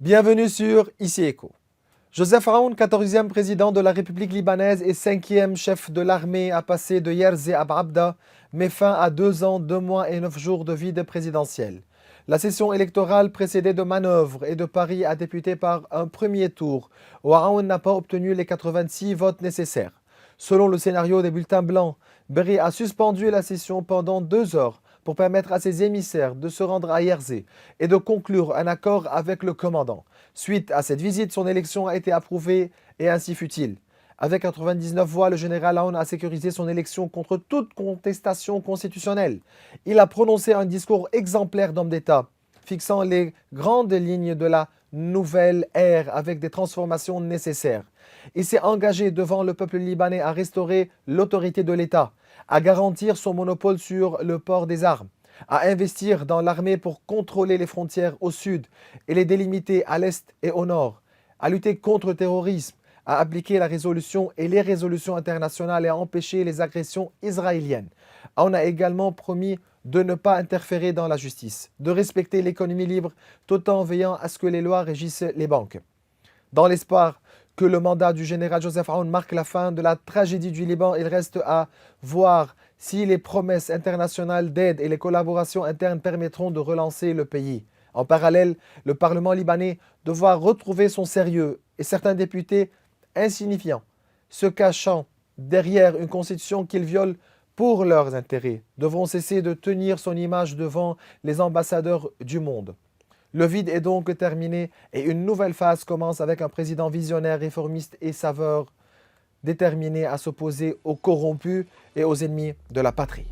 Bienvenue sur Ici Écho. Joseph Aoun, 14e président de la République libanaise et 5e chef de l'armée, a passé de Yerzé à Abda, met fin à 2 ans, 2 mois et 9 jours de vide présidentiel. La session électorale précédée de manœuvres et de paris a débuté par un premier tour où Aoun n'a pas obtenu les 86 votes nécessaires. Selon le scénario des bulletins blancs, Berry a suspendu la session pendant 2 heures pour permettre à ses émissaires de se rendre à Yerzé et de conclure un accord avec le commandant. Suite à cette visite, son élection a été approuvée et ainsi fut-il. Avec 99 voix, le général Aoun a sécurisé son élection contre toute contestation constitutionnelle. Il a prononcé un discours exemplaire d'homme d'État, fixant les grandes lignes de la nouvelle ère avec des transformations nécessaires. Il s'est engagé devant le peuple libanais à restaurer l'autorité de l'État, à garantir son monopole sur le port des armes, à investir dans l'armée pour contrôler les frontières au sud et les délimiter à l'est et au nord, à lutter contre le terrorisme, à appliquer la résolution et les résolutions internationales et à empêcher les agressions israéliennes. On a également promis de ne pas interférer dans la justice, de respecter l'économie libre tout en veillant à ce que les lois régissent les banques. Dans l'espoir que le mandat du général Joseph Aoun marque la fin de la tragédie du Liban, il reste à voir si les promesses internationales d'aide et les collaborations internes permettront de relancer le pays. En parallèle, le Parlement libanais devra retrouver son sérieux et certains députés insignifiants, se cachant derrière une constitution qu'ils violent pour leurs intérêts, devront cesser de tenir son image devant les ambassadeurs du monde. Le vide est donc terminé et une nouvelle phase commence avec un président visionnaire, réformiste et saveur, déterminé à s'opposer aux corrompus et aux ennemis de la patrie.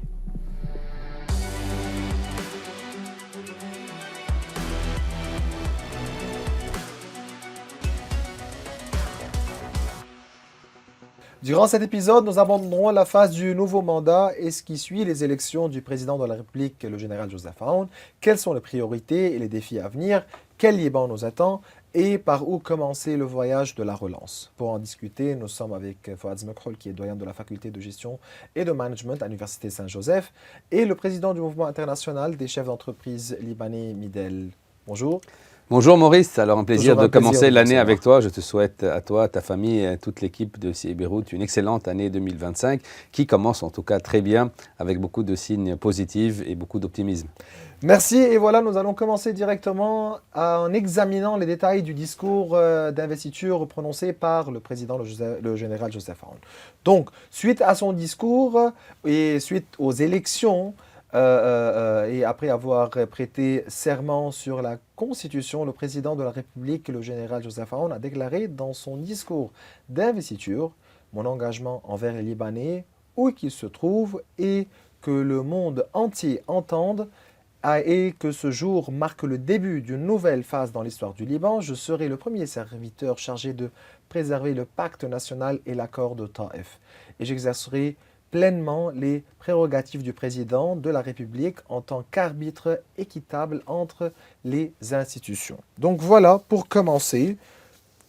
Durant cet épisode, nous aborderons la phase du nouveau mandat et ce qui suit les élections du président de la République, le général Joseph Aoun. Quelles sont les priorités et les défis à venir? Quel Liban nous attend? Et par où commencer le voyage de la relance? Pour en discuter, nous sommes avec Fouad Zmekhoul, qui est doyen de la faculté de gestion et de management à l'Université Saint-Joseph, et le président du mouvement international des chefs d'entreprise libanais, Midel. Bonjour. Bonjour Maurice, alors un plaisir Toujours un de commencer plaisir de l'année vous avec toi. Je te souhaite à toi, à ta famille et à toute l'équipe de CI Beyrouth une excellente année 2025 qui commence en tout cas très bien avec beaucoup de signes positifs et beaucoup d'optimisme. Merci et voilà, nous allons commencer directement en examinant les détails du discours d'investiture prononcé par le président, le général Joseph Aoun. Donc, suite à son discours et suite aux élections, et après avoir prêté serment sur la Constitution, le président de la République, le général Joseph Aoun, a déclaré dans son discours d'investiture « Mon engagement envers les Libanais, où qu'ils se trouvent, et que le monde entier entende, et que ce jour marque le début d'une nouvelle phase dans l'histoire du Liban. Je serai le premier serviteur chargé de préserver le pacte national et l'accord de Taïf. Et j'exercerai pleinement les prérogatives du président de la République en tant qu'arbitre équitable entre les institutions. » Donc voilà, pour commencer,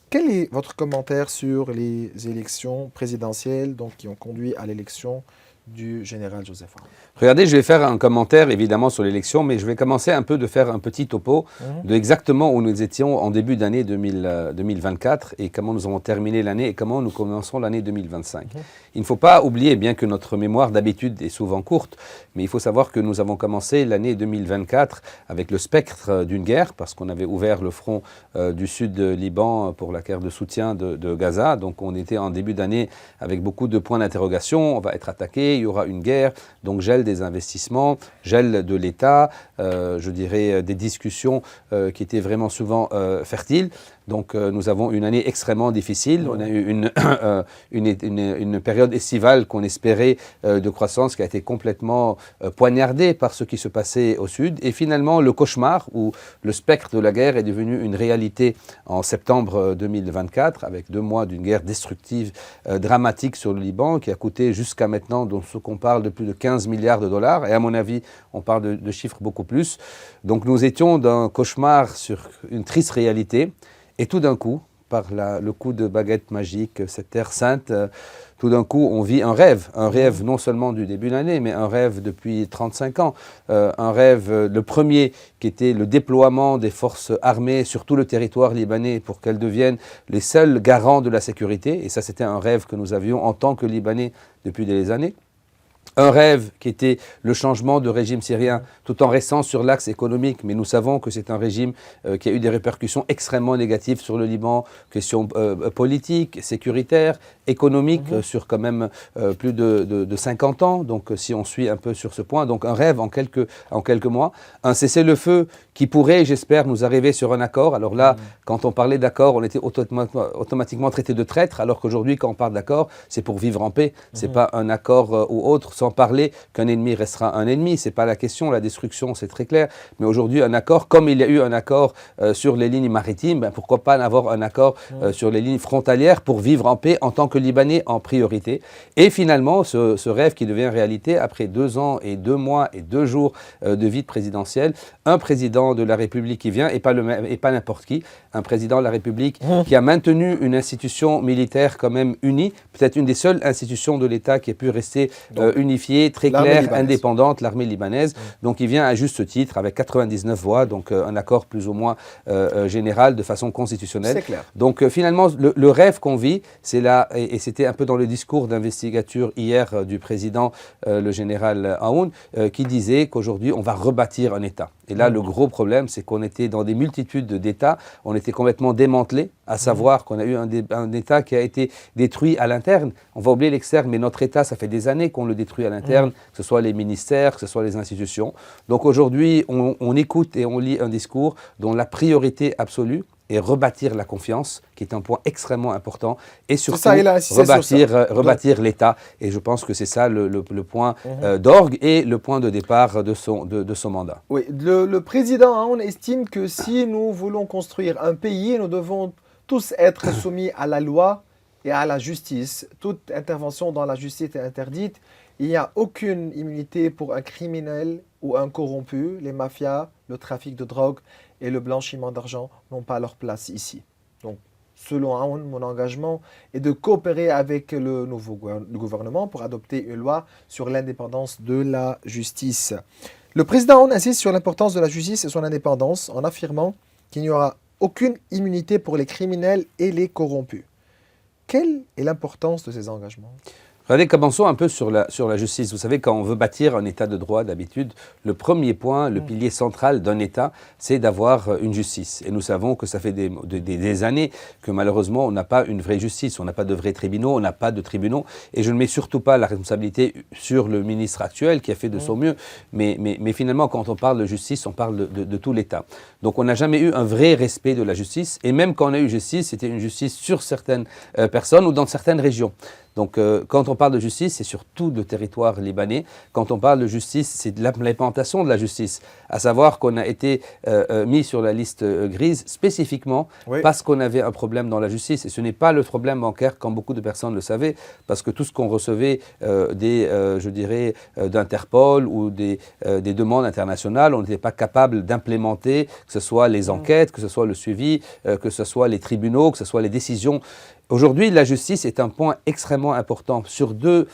quel est votre commentaire sur les élections présidentielles qui ont conduit à l'élection du général Joseph Aoun? Regardez, je vais faire un commentaire évidemment sur l'élection, mais je vais commencer un peu de faire un petit topo de exactement où nous étions en début d'année 2024 et comment nous avons terminé l'année et comment nous commençons l'année 2025. Il ne faut pas oublier, bien que notre mémoire d'habitude est souvent courte, mais il faut savoir que nous avons commencé l'année 2024 avec le spectre d'une guerre, parce qu'on avait ouvert le front du sud de Liban pour la guerre de soutien de Gaza. Donc on était en début d'année avec beaucoup de points d'interrogation. On va être attaqué, il y aura une guerre, donc gel des investissements, gel de l'État, je dirais des discussions qui étaient vraiment souvent fertiles. Donc nous avons une année extrêmement difficile. On a eu une période estivale qu'on espérait de croissance qui a été complètement poignardée par ce qui se passait au sud. Et finalement, le cauchemar où le spectre de la guerre est devenu une réalité en septembre 2024 avec 2 mois d'une guerre destructive, dramatique sur le Liban qui a coûté jusqu'à maintenant, donc ce qu'on parle de plus de 15 milliards de dollars. Et à mon avis, on parle de chiffres beaucoup plus. Donc nous étions d'un cauchemar sur une triste réalité. Et tout d'un coup, par le coup de baguette magique, cette terre sainte tout d'un coup, on vit un rêve non seulement du début de l'année, mais un rêve depuis 35 ans. Un rêve, le premier, qui était le déploiement des forces armées sur tout le territoire libanais pour qu'elles deviennent les seuls garants de la sécurité. Et ça, c'était un rêve que nous avions en tant que Libanais depuis des années. Un rêve qui était le changement de régime syrien tout en restant sur l'axe économique, mais nous savons que c'est un régime qui a eu des répercussions extrêmement négatives sur le Liban, questions politiques, sécuritaires, économiques, sur quand même plus de 50 ans, donc si on suit un peu sur ce point, donc un rêve en quelques mois, un cessez-le-feu qui pourrait, j'espère, nous arriver sur un accord. Alors là, quand on parlait d'accord, on était automatiquement traité de traître, alors qu'aujourd'hui, quand on parle d'accord, c'est pour vivre en paix, c'est pas un accord ou autre, sans parler qu'un ennemi restera un ennemi, c'est pas la question, la destruction c'est très clair, mais aujourd'hui un accord, comme il y a eu un accord sur les lignes maritimes, ben, pourquoi pas avoir un accord sur les lignes frontalières pour vivre en paix en tant que Libanais en priorité. Et finalement, ce rêve qui devient réalité après 2 ans et 2 mois et 2 jours de vie présidentielle, un président de la République qui vient, et pas n'importe qui, un président de la République qui a maintenu une institution militaire quand même unie, peut-être une des seules institutions de l'État qui ait pu rester unifiée, très claire, indépendante, l'armée libanaise. Donc il vient à juste titre avec 99 voix, donc un accord plus ou moins général de façon constitutionnelle. C'est clair. Donc finalement, le rêve qu'on vit, c'est là, et c'était un peu dans le discours d'investigature hier du président, le général Aoun, qui disait qu'aujourd'hui on va rebâtir un État. Et là, le gros problème, c'est qu'on était dans des multitudes d'États, on était complètement démantelés, à savoir qu'on a eu un État qui a été détruit à l'interne. On va oublier l'externe, mais notre État, ça fait des années qu'on le détruit à l'interne, que ce soit les ministères, que ce soit les institutions. Donc aujourd'hui, on écoute et on lit un discours dont la priorité absolue est rebâtir la confiance, qui est un point extrêmement important, et surtout rebâtir l'État. Et je pense que c'est ça le point d'orgue et le point de départ de son mandat. Oui, le président Aoun estime que si nous voulons construire un pays, nous devons tous être soumis à la loi et à la justice. Toute intervention dans la justice est interdite. Il n'y a aucune immunité pour un criminel ou un corrompu. Les mafias, le trafic de drogue et le blanchiment d'argent n'ont pas leur place ici. Donc, selon Aoun, mon engagement est de coopérer avec le nouveau gouvernement pour adopter une loi sur l'indépendance de la justice. Le président Aoun insiste sur l'importance de la justice et son indépendance en affirmant qu'il n'y aura aucune immunité pour les criminels et les corrompus. Quelle est l'importance de ces engagements ? Regardez, commençons un peu sur la justice. Vous savez, quand on veut bâtir un État de droit, d'habitude, le premier point, le pilier central d'un État, c'est d'avoir une justice. Et nous savons que ça fait des années que malheureusement, on n'a pas une vraie justice, on n'a pas de vrais tribunaux, on n'a pas de tribunaux. Et je ne mets surtout pas la responsabilité sur le ministre actuel qui a fait de son mieux. Mais finalement, quand on parle de justice, on parle de tout l'État. Donc on n'a jamais eu un vrai respect de la justice. Et même quand on a eu justice, c'était une justice sur certaines personnes ou dans certaines régions. Donc, quand on parle de justice, c'est sur tout le territoire libanais. Quand on parle de justice, c'est de l'implémentation de la justice. À savoir qu'on a été mis sur la liste grise spécifiquement parce qu'on avait un problème dans la justice. Et ce n'est pas le problème bancaire, comme beaucoup de personnes le savaient, parce que tout ce qu'on recevait d'Interpol ou des demandes internationales, on n'était pas capable d'implémenter, que ce soit les enquêtes, que ce soit le suivi, que ce soit les tribunaux, que ce soit les décisions. Aujourd'hui, la justice est un point extrêmement important sur deux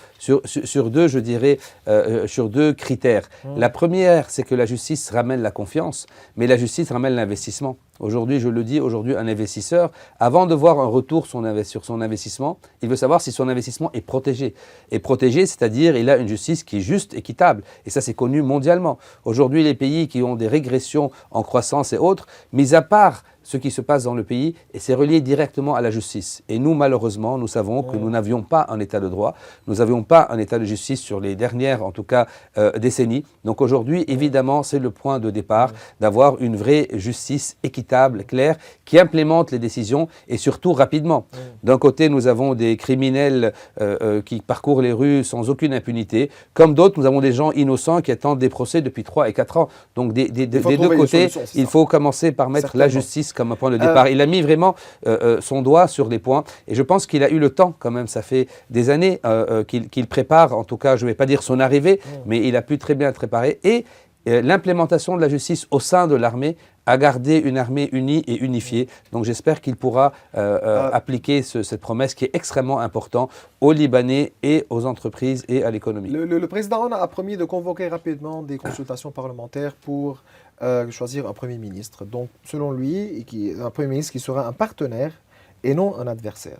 critères. La première, c'est que la justice ramène la confiance, mais la justice ramène l'investissement. Aujourd'hui, je le dis, un investisseur, avant de voir un retour sur son investissement, il veut savoir si son investissement est protégé. Et protégé, c'est-à-dire il a une justice qui est juste, équitable. Et ça, c'est connu mondialement. Aujourd'hui, les pays qui ont des régressions en croissance et autres, mis à part ce qui se passe dans le pays, et c'est relié directement à la justice. Et nous, malheureusement, nous savons que nous n'avions pas un État de droit, nous n'avions pas un État de justice sur les dernières, en tout cas, décennies. Donc aujourd'hui, évidemment, c'est le point de départ d'avoir une vraie justice équitable, claire, qui implémente les décisions et surtout rapidement. D'un côté, nous avons des criminels qui parcourent les rues sans aucune impunité. Comme d'autres, nous avons des gens innocents qui attendent des procès depuis 3 et 4 ans. Donc des deux côtés, il faut commencer par mettre la justice comme un point de départ. Il a mis vraiment son doigt sur des points et je pense qu'il a eu le temps quand même, ça fait des années qu'il prépare, en tout cas je ne vais pas dire son arrivée, mais il a pu très bien préparer et l'implémentation de la justice au sein de l'armée, à garder une armée unie et unifiée. Donc j'espère qu'il pourra appliquer cette promesse qui est extrêmement importante aux Libanais et aux entreprises et à l'économie. Le président a promis de convoquer rapidement des consultations parlementaires pour choisir un Premier ministre. Donc selon lui, un Premier ministre qui sera un partenaire et non un adversaire.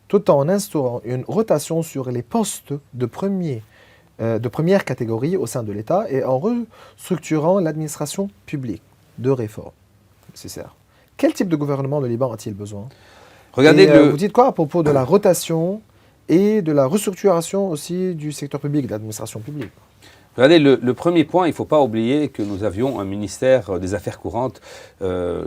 Tout en instaurant une rotation sur les postes de première catégorie au sein de l'État et en restructurant l'administration publique de réformes nécessaires. Quel type de gouvernement le Liban a-t-il besoin? Regardez vous dites quoi à propos de la rotation et de la restructuration aussi du secteur public, de l'administration publique? Regardez, le premier point, il ne faut pas oublier que nous avions un ministère des Affaires courantes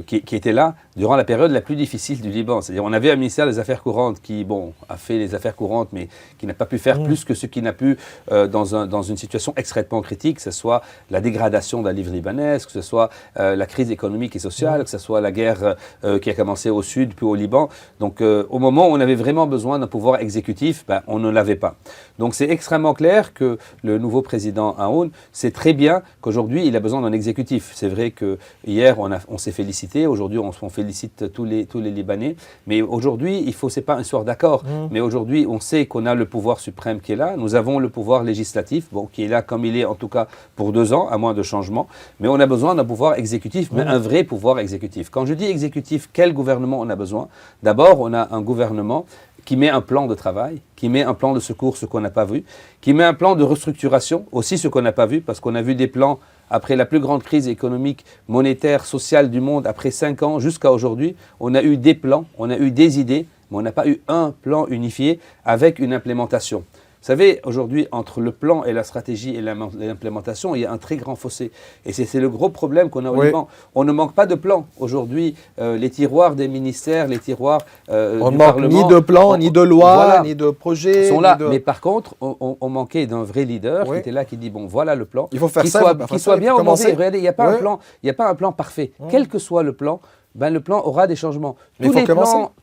qui était là durant la période la plus difficile du Liban. C'est-à-dire on avait un ministère des Affaires courantes qui, bon, a fait les affaires courantes, mais qui n'a pas pu faire plus que ce qu'il n'a pu dans une situation extrêmement critique, que ce soit la dégradation de la livre libanaise, que ce soit la crise économique et sociale, que ce soit la guerre qui a commencé au sud puis au Liban. Donc au moment où on avait vraiment besoin d'un pouvoir exécutif, ben, on ne l'avait pas. Donc c'est extrêmement clair que le nouveau président Aoun sait très bien qu'aujourd'hui il a besoin d'un exécutif. C'est vrai que hier on s'est félicité, aujourd'hui on félicite tous les Libanais, mais aujourd'hui c'est pas un soir d'accord, mais aujourd'hui on sait qu'on a le pouvoir suprême qui est là, nous avons le pouvoir législatif, bon, qui est là comme il est en tout cas pour 2 ans, à moins de changement, mais on a besoin d'un pouvoir exécutif, mais un vrai pouvoir exécutif. Quand je dis exécutif, quel gouvernement on a besoin? D'abord on a un gouvernement qui met un plan de travail, qui met un plan de secours, ce qu'on n'a pas vu, qui met un plan de restructuration, aussi ce qu'on n'a pas vu, parce qu'on a vu des plans après la plus grande crise économique, monétaire, sociale du monde, après 5 ans jusqu'à aujourd'hui. On a eu des plans, on a eu des idées, mais on n'a pas eu un plan unifié avec une implémentation. Vous savez, aujourd'hui, entre le plan et la stratégie et l'implémentation, il y a un très grand fossé. Et c'est le gros problème qu'on a au Liban. On ne manque pas de plan. Aujourd'hui, les tiroirs des ministères, les tiroirs du Parlement... ni de plan, ni de loi, voilà, ni de projet. Sont là. Mais par contre, on manquait d'un vrai leader qui était là, qui dit, bon, voilà le plan. Il faut faire qui soit bien orienté. Regardez, il n'y a pas un plan, il n'y a pas un plan parfait. Quel que soit le plan, ben le plan aura des changements.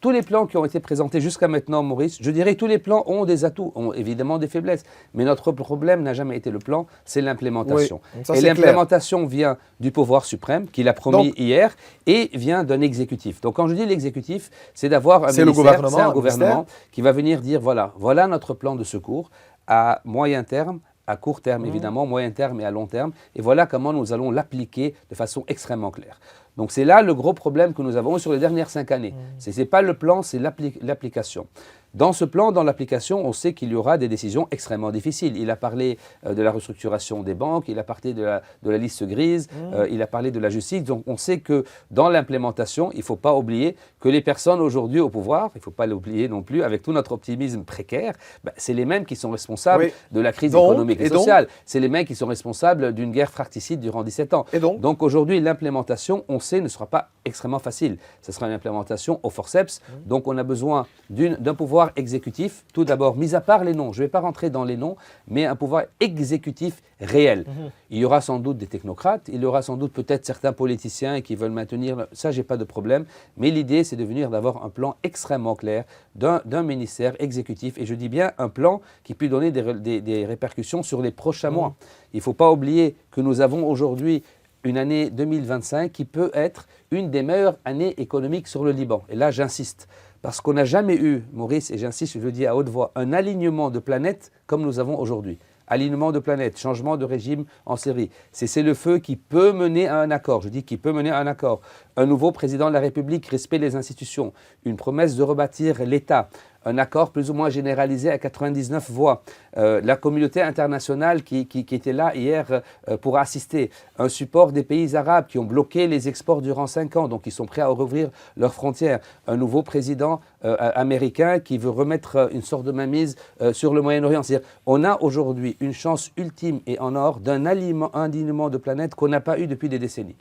Tous les plans qui ont été présentés jusqu'à maintenant, Maurice, je dirais que tous les plans ont des atouts, ont évidemment des faiblesses. Mais notre problème n'a jamais été le plan, c'est l'implémentation. Et l'implémentation vient du pouvoir suprême, qu'il a promis hier, et vient d'un exécutif. Donc quand je dis l'exécutif, c'est d'avoir un ministère, c'est un gouvernement qui va venir dire, voilà notre plan de secours à moyen terme, à court terme évidemment, moyen terme et à long terme, et voilà comment nous allons l'appliquer de façon extrêmement claire. Donc c'est là le gros problème que nous avons sur les dernières 5 années. Ce n'est pas le plan, c'est l'application. Dans ce plan, dans l'application, on sait qu'il y aura des décisions extrêmement difficiles. Il a parlé de la restructuration des banques, il a parlé de la liste grise, il a parlé de la justice. Donc on sait que dans l'implémentation, il ne faut pas oublier que les personnes aujourd'hui au pouvoir, il ne faut pas l'oublier non plus, avec tout notre optimisme précaire, c'est les mêmes qui sont responsables de la crise économique et sociale. C'est les mêmes qui sont responsables d'une guerre fratricide durant 17 ans. Donc aujourd'hui, l'implémentation, on sait, ne sera pas extrêmement facile. Ce sera une implémentation au forceps. Donc on a besoin d'un pouvoir exécutif, tout d'abord, mis à part les noms, je ne vais pas rentrer dans les noms, mais un pouvoir exécutif réel. Il y aura sans doute des technocrates, il y aura sans doute peut-être certains politiciens qui veulent maintenir, ça j'ai pas de problème, mais l'idée c'est de venir d'avoir un plan extrêmement clair d'un ministère exécutif, et je dis bien un plan qui puisse donner des répercussions sur les prochains mois. Il ne faut pas oublier que nous avons aujourd'hui une année 2025 qui peut être une des meilleures années économiques sur le Liban. Et là, j'insiste, parce qu'on n'a jamais eu, Maurice, et j'insiste, je le dis à haute voix, un alignement de planètes comme nous avons aujourd'hui. Alignement de planètes, changement de régime en série. C'est le feu qui peut mener à un accord. Je dis qui peut mener à un accord. Un nouveau président de la République, respect des institutions, une promesse de rebâtir l'État, un accord plus ou moins généralisé à 99 voix, la communauté internationale qui était là hier pour assister, un support des pays arabes qui ont bloqué les exports durant 5 ans, donc ils sont prêts à rouvrir leurs frontières, un nouveau président américain qui veut remettre une sorte de mainmise sur le Moyen-Orient. C'est-à-dire on a aujourd'hui une chance ultime et en or d'un alignement de planète qu'on n'a pas eu depuis des décennies.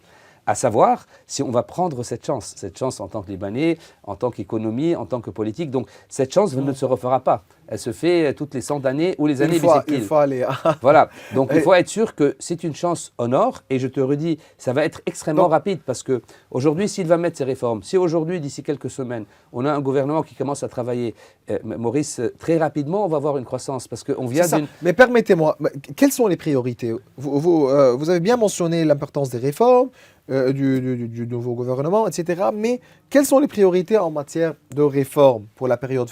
À savoir si on va prendre cette chance en tant que Libanais, en tant qu'économie, en tant que politique. Donc cette chance ne se refera pas. elle se fait toutes les 100 années ou les années Une fois aller. Voilà, donc il faut être sûr que c'est une chance en or, et je te redis, ça va être extrêmement rapide, parce qu'aujourd'hui, s'il va mettre ces réformes, si aujourd'hui, d'ici quelques semaines, on a un gouvernement qui commence à travailler, Maurice, très rapidement, on va avoir une croissance, parce qu'on vient d'une... Mais permettez-moi, quelles sont les priorités? Vous avez bien mentionné l'importance des réformes, du nouveau gouvernement, etc. Mais quelles sont les priorités en matière de réforme pour la période?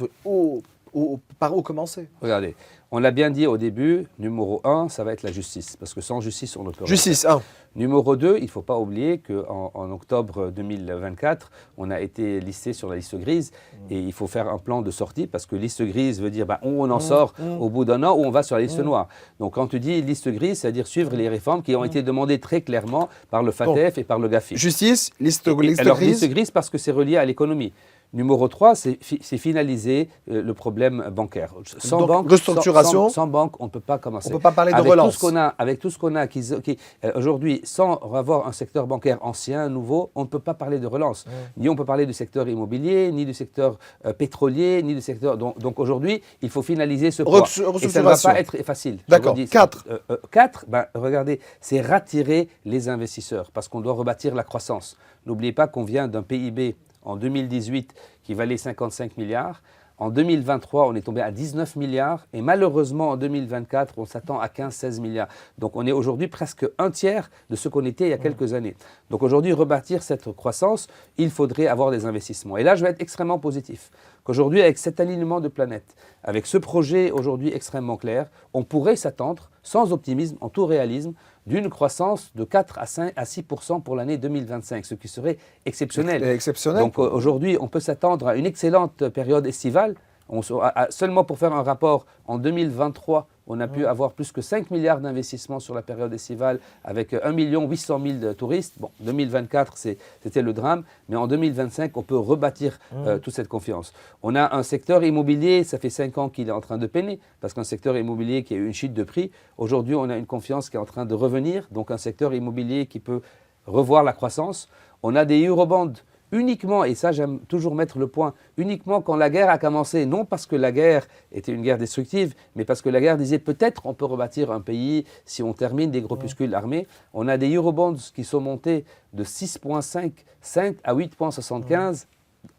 Par où commencer? Regardez, on l'a bien dit au début, numéro 1, ça va être la justice, parce que sans justice, on ne peut rien Justice, faire. 1. Numéro 2, il ne faut pas oublier qu'en octobre 2024, on a été listé sur la liste grise, et il faut faire un plan de sortie, parce que liste grise veut dire où on en sort au bout d'un an, ou on va sur la liste noire. Donc quand tu dis liste grise, c'est-à-dire suivre les réformes qui ont été demandées très clairement par le FATF et par le GAFI. Justice, liste Alors, grise. liste grise parce que c'est relié à l'économie. Numéro 3, c'est finaliser le problème bancaire. Sans banque, restructuration. sans banque, on ne peut pas commencer. On ne peut pas parler de avec relance. Avec tout ce qu'on a, aujourd'hui, sans avoir un secteur bancaire ancien, nouveau, on ne peut pas parler de relance. Ni on peut parler du secteur immobilier, ni du secteur pétrolier, ni du secteur... Donc aujourd'hui, il faut finaliser ce point. Et ça ne va pas être facile. D'accord. 4. 4, regardez, c'est retirer les investisseurs, parce qu'on doit rebâtir la croissance. N'oubliez pas qu'on vient d'un PIB en 2018 qui valait 55 milliards. En 2023, on est tombé à 19 milliards. Et malheureusement, en 2024, on s'attend à 15-16 milliards. Donc on est aujourd'hui presque un tiers de ce qu'on était il y a quelques années. Donc aujourd'hui, rebâtir cette croissance, il faudrait avoir des investissements. Et là, je vais être extrêmement positif. Qu'aujourd'hui, avec cet alignement de planètes, avec ce projet aujourd'hui extrêmement clair, on pourrait s'attendre, sans optimisme, en tout réalisme, d'une croissance de 4 à 6% pour l'année 2025, ce qui serait exceptionnel. Donc aujourd'hui, on peut s'attendre à une excellente période estivale. Seulement pour faire un rapport, en 2023, on a pu avoir plus que 5 milliards d'investissements sur la période estivale avec 1 800 000 touristes. Bon, 2024, c'était le drame, mais en 2025, on peut rebâtir toute cette confiance. On a un secteur immobilier, ça fait 5 ans qu'il est en train de peiner, parce qu'un secteur immobilier qui a eu une chute de prix, aujourd'hui, on a une confiance qui est en train de revenir, donc un secteur immobilier qui peut revoir la croissance. On a des eurobonds. Uniquement, et ça j'aime toujours mettre le point, uniquement quand la guerre a commencé, non parce que la guerre était une guerre destructive, mais parce que la guerre disait peut-être on peut rebâtir un pays si on termine des groupuscules armés. On a des eurobonds qui sont montés de 6,5 à 8,75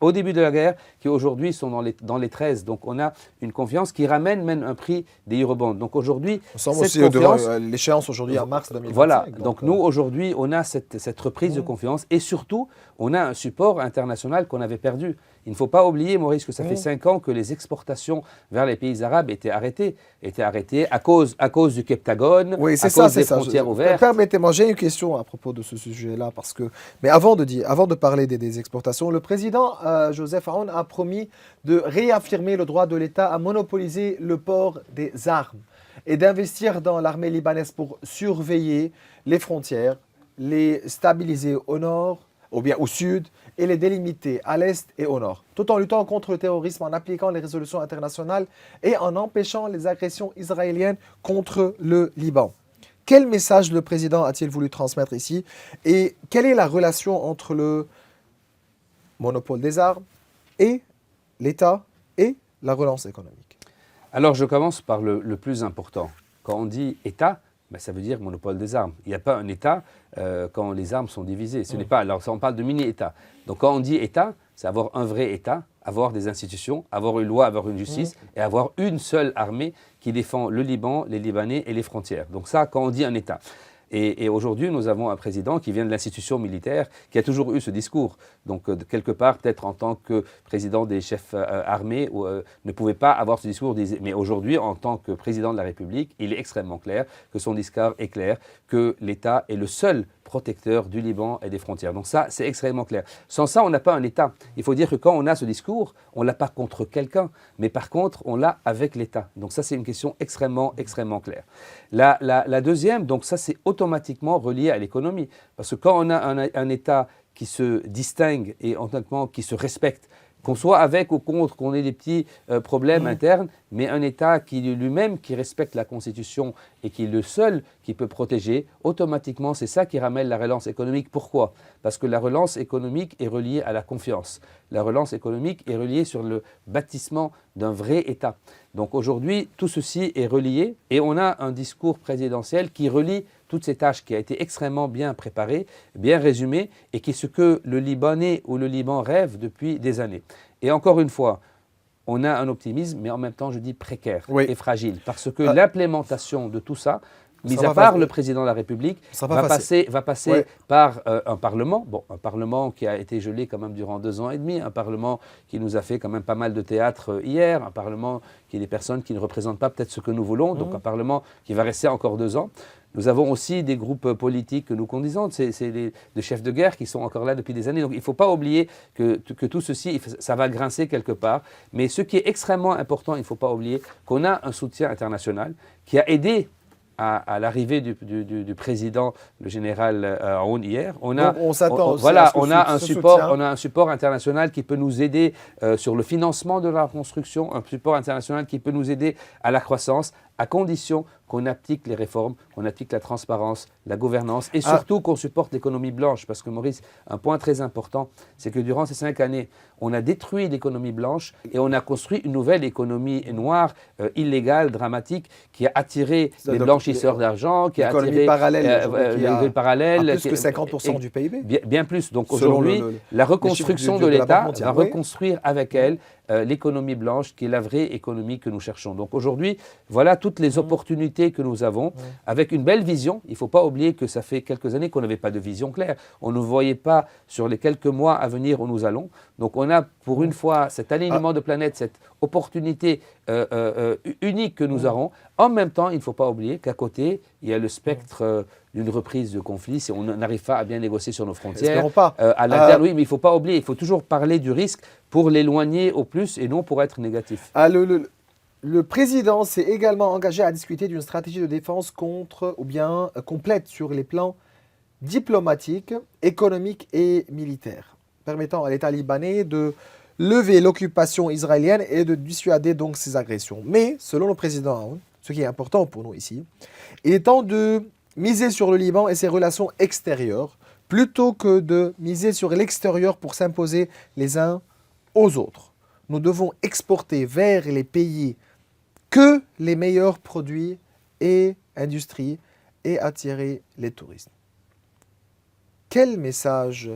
au début de la guerre, qui aujourd'hui sont dans les 13. Donc on a une confiance qui ramène même un prix des eurobonds. Donc aujourd'hui, cette confiance, l'échéance aujourd'hui en mars 2025. Voilà, donc nous aujourd'hui, on a cette reprise de confiance, et surtout, on a un support international qu'on avait perdu. Il ne faut pas oublier, Maurice, que ça fait 5 ans que les exportations vers les pays arabes étaient arrêtées à cause du Heptagone, à cause des frontières ouvertes. Permettez-moi, j'ai une question à propos de ce sujet-là, mais avant de parler des exportations, le président Joseph Aoun a promis de réaffirmer le droit de l'État à monopoliser le port des armes et d'investir dans l'armée libanaise pour surveiller les frontières, les stabiliser au nord, ou bien au sud, et les délimiter à l'est et au nord, tout en luttant contre le terrorisme, en appliquant les résolutions internationales et en empêchant les agressions israéliennes contre le Liban. Quel message le président a-t-il voulu transmettre ici, et quelle est la relation entre le monopole des armes et l'État et la relance économique? Alors je commence par le plus important. Quand on dit État, ça veut dire monopole des armes. Il n'y a pas un État quand les armes sont divisées. Ce n'est pas. Alors ça, on parle de mini-État. Donc quand on dit État, c'est avoir un vrai État, avoir des institutions, avoir une loi, avoir une justice, et avoir une seule armée qui défend le Liban, les Libanais et les frontières. Donc ça, quand on dit un État. Et aujourd'hui, nous avons un président qui vient de l'institution militaire, qui a toujours eu ce discours. Donc, quelque part, peut-être en tant que président des chefs armés, ne pouvait pas avoir ce discours. Mais aujourd'hui, en tant que président de la République, il est extrêmement clair, que son discours est clair, que l'État est le seul protecteur du Liban et des frontières. Donc ça, c'est extrêmement clair. Sans ça, on n'a pas un État. Il faut dire que quand on a ce discours, on ne l'a pas contre quelqu'un, mais par contre, on l'a avec l'État. Donc ça, c'est une question extrêmement claire. La deuxième, donc ça, c'est automatiquement relié à l'économie. Parce que quand on a un État qui se distingue et honnêtement qui se respecte, qu'on soit avec ou contre, qu'on ait des petits problèmes internes, mais un État qui lui-même, qui respecte la Constitution et qui est le seul qui peut protéger, automatiquement, c'est ça qui ramène la relance économique. Pourquoi? Parce que la relance économique est reliée à la confiance. La relance économique est reliée sur le bâtissement d'un vrai État. Donc aujourd'hui, tout ceci est relié et on a un discours présidentiel qui relie toutes ces tâches, qui a été extrêmement bien préparé, bien résumé et qui est ce que le Libanais ou le Liban rêve depuis des années. Et encore une fois, on a un optimisme, mais en même temps, je dis précaire et fragile, parce que l'implémentation de tout ça, mis à part le président de la République, va passer par un Parlement, un Parlement qui a été gelé quand même durant 2 ans et demi, un Parlement qui nous a fait quand même pas mal de théâtre hier, un Parlement qui est des personnes qui ne représentent pas peut-être ce que nous voulons, donc un Parlement qui va rester encore 2 ans. Nous avons aussi des groupes politiques que nous conduisons, c'est des chefs de guerre qui sont encore là depuis des années. Donc il ne faut pas oublier que tout ceci, ça va grincer quelque part. Mais ce qui est extrêmement important, il ne faut pas oublier qu'on a un soutien international qui a aidé à l'arrivée du président, le général Aoun hier. On a un support international qui peut nous aider sur le financement de la reconstruction, un support international qui peut nous aider à la croissance, à condition qu'on applique les réformes, qu'on applique la transparence, la gouvernance et surtout qu'on supporte l'économie blanche. Parce que Maurice, un point très important, c'est que durant ces 5 années, on a détruit l'économie blanche et on a construit une nouvelle économie noire, illégale, dramatique, qui a attiré les blanchisseurs d'argent, qui a attiré l'économie parallèle. Plus que 50% du PIB. Bien plus. Donc aujourd'hui, la reconstruction de l'État va reconstruire avec elle l'économie blanche, qui est la vraie économie que nous cherchons. Donc aujourd'hui, voilà toutes les opportunités que nous avons, avec une belle vision. Il ne faut pas oublier que ça fait quelques années qu'on n'avait pas de vision claire. On ne voyait pas sur les quelques mois à venir où nous allons. Donc on a pour une fois cet alignement de planètes, cette opportunité unique que nous aurons. En même temps, il ne faut pas oublier qu'à côté, il y a le spectre d'une reprise de conflit si on n'arrive pas à bien négocier sur nos frontières. Espérons pas. À l'interne, oui, mais il ne faut pas oublier, il faut toujours parler du risque pour l'éloigner au plus et non pour être négatif. Le président s'est également engagé à discuter d'une stratégie de défense complète sur les plans diplomatiques, économiques et militaires, permettant à l'État libanais de lever l'occupation israélienne et de dissuader donc ses agressions. Mais, selon le président Aoun, ce qui est important pour nous ici, il est temps de miser sur le Liban et ses relations extérieures, plutôt que de miser sur l'extérieur pour s'imposer les uns aux autres. Nous devons exporter vers les pays que les meilleurs produits et industries et attirer les touristes. Quel message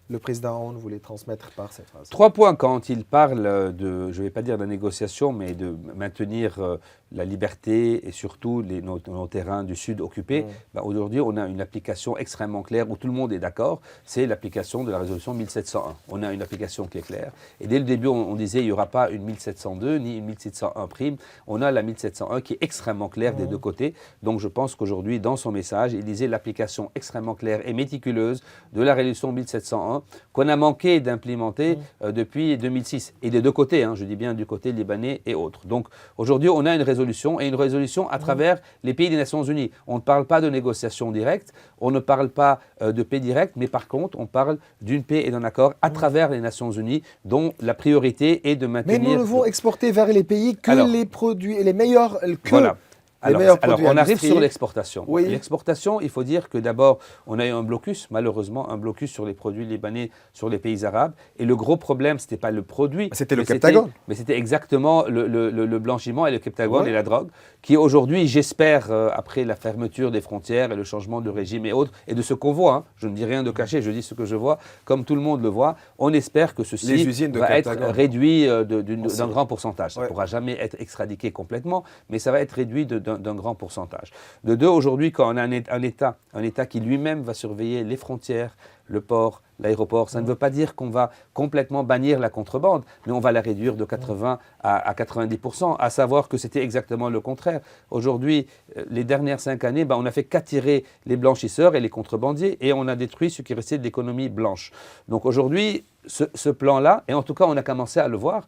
le président Aoun voulait transmettre par cette phrase? 3 points quand il parle de, je ne vais pas dire de négociation, mais de maintenir la liberté et surtout nos terrains du Sud occupés. Aujourd'hui, on a une application extrêmement claire où tout le monde est d'accord. C'est l'application de la résolution 1701. On a une application qui est claire. Et dès le début, on disait qu'il n'y aura pas une 1702 ni une 1701 prime. On a la 1701 qui est extrêmement claire des deux côtés. Donc je pense qu'aujourd'hui, dans son message, il disait l'application extrêmement claire et méticuleuse de la résolution 1701 qu'on a manqué d'implémenter depuis 2006. Et des deux côtés, je dis bien du côté libanais et autres. Donc aujourd'hui, on a une résolution et une résolution à travers les pays des Nations Unies. On ne parle pas de négociation directe, on ne parle pas de paix directe, mais par contre, on parle d'une paix et d'un accord à travers les Nations Unies, dont la priorité est de maintenir... Mais nous devons exporter vers les pays que les produits, les meilleurs... Voilà. Alors, on arrive sur l'exportation. Oui. L'exportation, il faut dire que d'abord, on a eu un blocus, malheureusement, un blocus sur les produits libanais, sur les pays arabes. Et le gros problème, ce n'était pas le produit. C'était le Captagon. Mais c'était exactement le blanchiment et le Captagon et la drogue, qui aujourd'hui, j'espère, après la fermeture des frontières et le changement de régime et autres, et de ce qu'on voit, je ne dis rien de caché, je dis ce que je vois, comme tout le monde le voit, on espère que ceci va être réduit d'un grand pourcentage. Ça ne pourra jamais être extradiqué complètement, mais ça va être réduit d'un grand pourcentage. De deux, aujourd'hui, quand on a un État qui lui-même va surveiller les frontières, le port, l'aéroport, ça ne veut pas dire qu'on va complètement bannir la contrebande, mais on va la réduire de 80 à 90%, à savoir que c'était exactement le contraire. Aujourd'hui, les dernières 5 années, on n'a fait qu'attirer les blanchisseurs et les contrebandiers et on a détruit ce qui restait de l'économie blanche. Donc aujourd'hui, ce plan-là, et en tout cas on a commencé à le voir,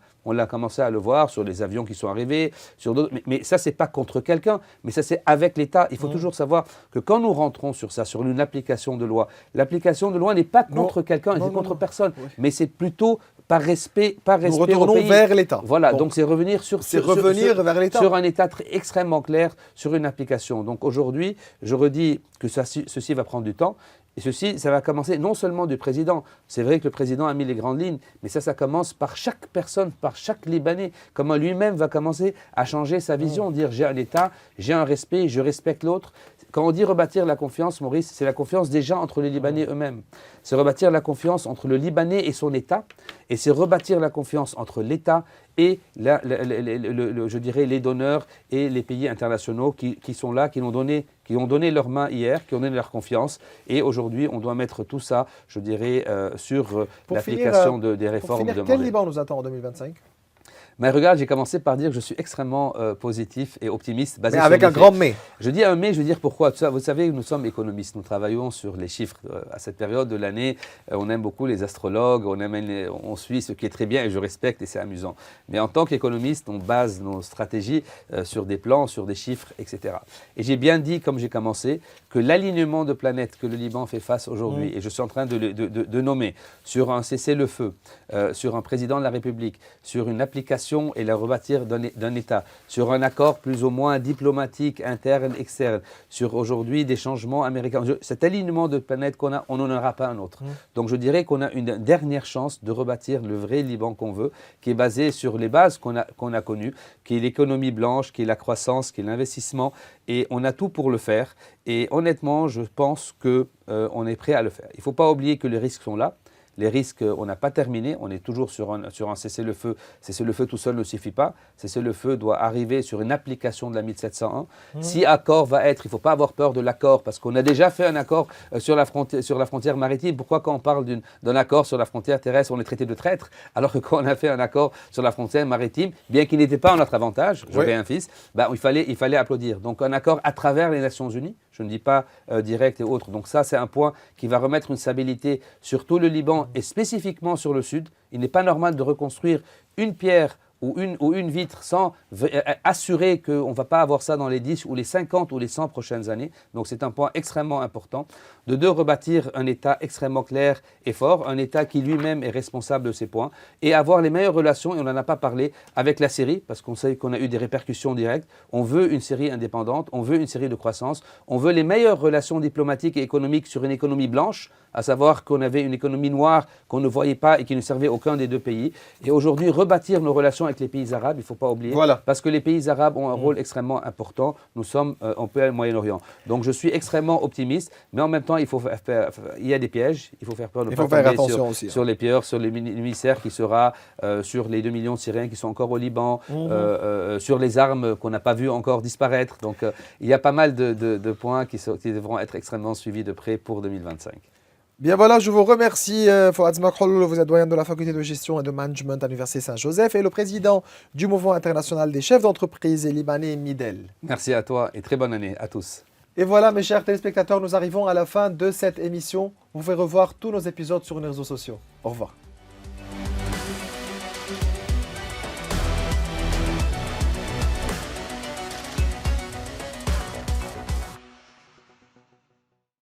sur les avions qui sont arrivés, sur d'autres, mais ça c'est pas contre quelqu'un, mais ça c'est avec l'État. Il faut toujours savoir que quand nous rentrons sur ça, sur une application de loi, l'application de loi n'est pas contre quelqu'un, c'est contre personne, mais c'est plutôt par respect Nous au retournons pays. vers l'État. Voilà, Bon. donc c'est revenir vers l'État. sur un État extrêmement clair, sur une application. Donc aujourd'hui, je redis que ceci va prendre du temps. Et ceci, ça va commencer non seulement du président. C'est vrai que le président a mis les grandes lignes, mais ça commence par chaque personne, par chaque Libanais. Comment lui-même va commencer à changer sa vision, dire j'ai un État, j'ai un respect, je respecte l'autre. Quand on dit rebâtir la confiance, Maurice, c'est la confiance déjà entre les Libanais eux-mêmes. C'est rebâtir la confiance entre le Libanais et son État, et c'est rebâtir la confiance entre l'État et je dirais les donneurs et les pays internationaux qui sont là, qui ont donné leur main hier, qui ont donné leur confiance. Et aujourd'hui, on doit mettre tout ça, je dirais, sur l'application des réformes demandées. Quel Liban nous attend en 2025 ? Mais regarde, j'ai commencé par dire que je suis extrêmement positif et optimiste. Mais avec un grand mais. Je dis un mais, je veux dire pourquoi. Vous savez, nous sommes économistes, nous travaillons sur les chiffres. À cette période de l'année, on aime beaucoup les astrologues, on suit ce qui est très bien et je respecte et c'est amusant. Mais en tant qu'économiste, on base nos stratégies sur des plans, sur des chiffres, etc. Et j'ai bien dit, comme j'ai commencé, que l'alignement de planètes que le Liban fait face aujourd'hui, et je suis en train de nommer, sur un cessez-le-feu, sur un président de la République, sur une application et la rebâtir d'un État, sur un accord plus ou moins diplomatique, interne, externe, sur aujourd'hui des changements américains. Cet alignement de planète qu'on a, on n'en aura pas un autre. Donc je dirais qu'on a une dernière chance de rebâtir le vrai Liban qu'on veut, qui est basé sur les bases qu'on a connues, qui est l'économie blanche, qui est la croissance, qui est l'investissement, et on a tout pour le faire. Et honnêtement, je pense qu'on est prêt à le faire. Il ne faut pas oublier que les risques sont là. Les risques, on n'a pas terminé, on est toujours sur un cessez-le-feu. Cessez-le-feu tout seul ne suffit pas. Cessez-le-feu doit arriver sur une application de la 1701. Si accord va être, il ne faut pas avoir peur de l'accord, parce qu'on a déjà fait un accord sur la frontière maritime. Pourquoi quand on parle d'un accord sur la frontière terrestre, on est traité de traître, alors que quand on a fait un accord sur la frontière maritime, bien qu'il n'était pas en notre avantage, j'avais un fils, il fallait applaudir. Donc un accord à travers les Nations Unies, je ne dis pas direct et autres. Donc ça, c'est un point qui va remettre une stabilité sur tout le Liban et spécifiquement sur le sud. Il n'est pas normal de reconstruire une pierre ou une vitre sans assurer qu'on ne va pas avoir ça dans les 10 ou les 50 ou les 100 prochaines années. Donc c'est un point extrêmement important. De deux, rebâtir un État extrêmement clair et fort, un État qui lui-même est responsable de ses points, et avoir les meilleures relations, et on n'en a pas parlé, avec la Syrie, parce qu'on sait qu'on a eu des répercussions directes. On veut une Syrie indépendante, on veut une Syrie de croissance, on veut les meilleures relations diplomatiques et économiques sur une économie blanche, à savoir qu'on avait une économie noire qu'on ne voyait pas et qui ne servait aucun des deux pays. Et aujourd'hui, rebâtir nos relations avec les pays arabes, il ne faut pas oublier, parce que les pays arabes ont un rôle extrêmement important. Nous sommes en plein Moyen-Orient. Donc je suis extrêmement optimiste, mais en même temps, il y a des pièges, il faut faire peur de ne pas tomber sur les peurs, sur l'émissaire qui sera sur les 2 millions de Syriens qui sont encore au Liban, sur les armes qu'on n'a pas vues encore disparaître. Donc il y a pas mal de points qui devront être extrêmement suivis de près pour 2025. Bien voilà, je vous remercie Fouad Zmakroul, vous êtes doyen de la faculté de gestion et de management à l'Université Saint-Joseph et le président du mouvement international des chefs d'entreprise libanais Midel. Merci à toi et très bonne année à tous. Et voilà mes chers téléspectateurs, nous arrivons à la fin de cette émission. Vous pouvez revoir tous nos épisodes sur nos réseaux sociaux. Au revoir.